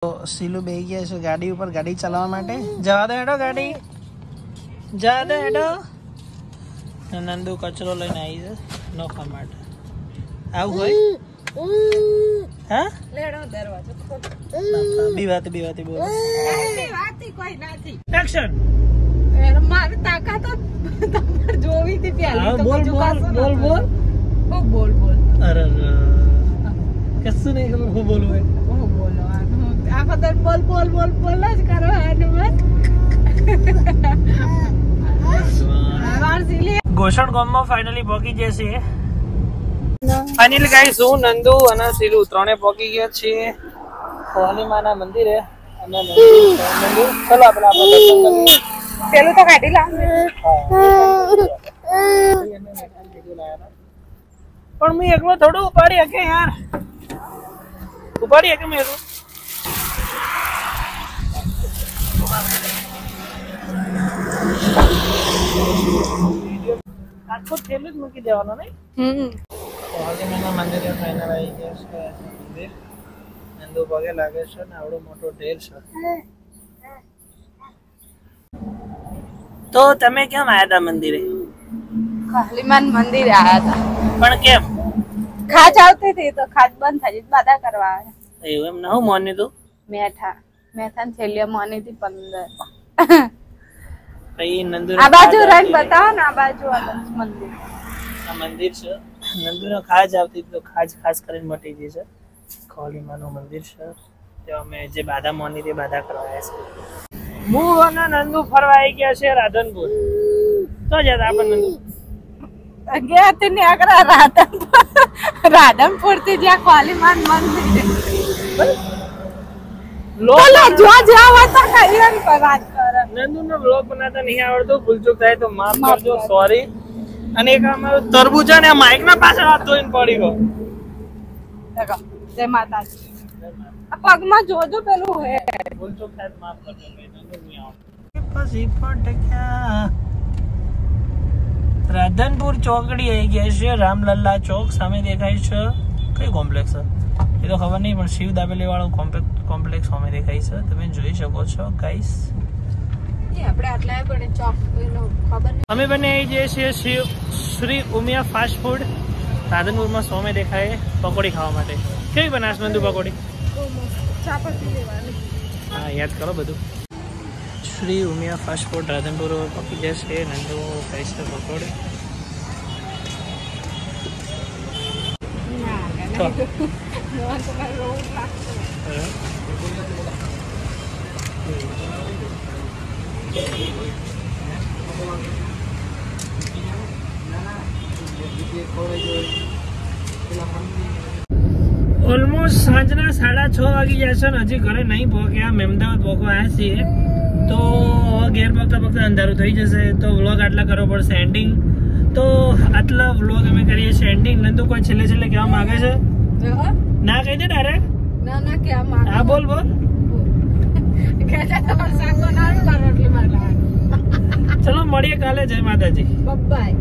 તો સીલુ બેહી ગયા છે ગાડી ઉપર ગાડી ચલાવવા માટે. જવા દો હેડો ગાડી, જવા દો હેડો. નંદુ કચરો લઈને આવી છે નોખા માટે. આવું હોય હા લેડો દરવાજો ખોલ. બીવાતી બોલ. બીવાતી કોઈ નથી. એક્શન. મારી તાકાત તમાર જોવી હતી પહેલી તો બોલ. અરે કશું નહીં ખબર હું બોલું હે. બોલો આ બધા બોલ જ કરો ગોષણ ગામમાં ફાઇનલી પહોંચી જશે. ફાઇનલી ગાઈસ હું નંદુ અને સીલુ ત્રણે પહોંચી ગયા છીએ કોલીમાના મંદિરે. અને નંદુ ચલો આપણે પેલું તો કાઢી લા. પણ મેં એકલો થોડું ઉપાડી શકે યાર. ઉપાડી શકે મેં રાજકોટ થયેલું જ મૂકી દેવાનો નહીં. મંદિરે ફાઇનલ આવી ગયા છે. મંદિર નંદુ પગે લાગે છે ને આવડો મોટો ઢેર છે. તો તમે કેમ આયા હતા મંદિરે? કાલીમાન મંદિરે આયા હતા. પણ કેમ? ખાજ આવતી હતી તો ખાજ બંધ થઈ બાધા કરવા આવ્યા. એવું એમ ના હું મોની તું મેઠા ને છેલ્લે મોની હતી 15. પછી નંદુ આ બાજુ રહીને બતાવો ને. આ બાજુ મંદિર આ મંદિર છે. નંદુનો ખાજ આવતી તો ખાસ કરીને મટી ગઈ છે. કોલીમાનું મંદિર છે. ત્યાં અમે જે બાધા મોની તે બાધા કરવાયા છે. હું અને નંદુ ફરવા આવી ગયા છે રાધનપુર. તો જતા આપણે નંદુ ગયા તે ને આગળ રાધનપુર થી જ્યાં કોલીમાન મંદિર લોલા જો જાવ તો કઈરન પર વાત કરે. નંદુનો બ્લોગ બનાવતા નહીં આવડતો, ભૂલચૂક થાય તો માફ કરજો, સોરી. અને એક અમારો તરબૂચ ને માઈક ના પાછળ હાથ ધોઈને પડી ગયો. દેખો જય માતાજી. આ પગમાં જોજો પેલું હે. ભૂલચૂક થાય તો માફ કરજો. નંદુ નહીં આવડતો. પછી ફટક્યા રાધનપુર ચોકડી આવી ગયા છે. રામલલ્લા ચોક સામે દેખાય છે. કઈ કોમ્પ્લેક્સ છે એ તો ખબર નહીં, પણ શિવ દાબેલી વાળો કોમ્પ્લેક્સ સામે દેખાય છે. તમે જોઈ શકો છો ગાઈસ. આપણે આટલા પણ ચોક ખબર નહીં. અમે બંને આવી જઈએ છીએ શ્રી ઉમિયા ફાસ્ટ ફૂડ રાધનપુરમાં સામે દેખાય પકોડી ખાવા માટે. કેવી બનાસ નંદુ પકોડી? હા યાદ કરો બધું. શ્રી ઉમિયા ફાસ્ટ ફૂડ રાધનપુર પકી જશે. નંદુ ખાઈશ પકોડી. ઓલમોસ્ટ સાંજના 6:30 વાગી જશે ને હજી ઘરે નહીં પહોંચ્યા. મહેમદાવાદ પહોંચવા આવ્યા છીએ તો ઘેર પગતા અંધારું થઈ જશે. તો વ્લોગ આટલા કરવો પડશે એન્ડિંગ. તો આટલા વ્લોગ અમે કરીએ છીએ એન્ડિંગ. નંદુ કોઈ છેલ્લે કહેવા માંગે છે? ના કહી દે ડાયરેક્ટ. ના કહેવા માંગે. હા બોલ. ચલો મળીએ કાલે. જય માતાજી. બાય.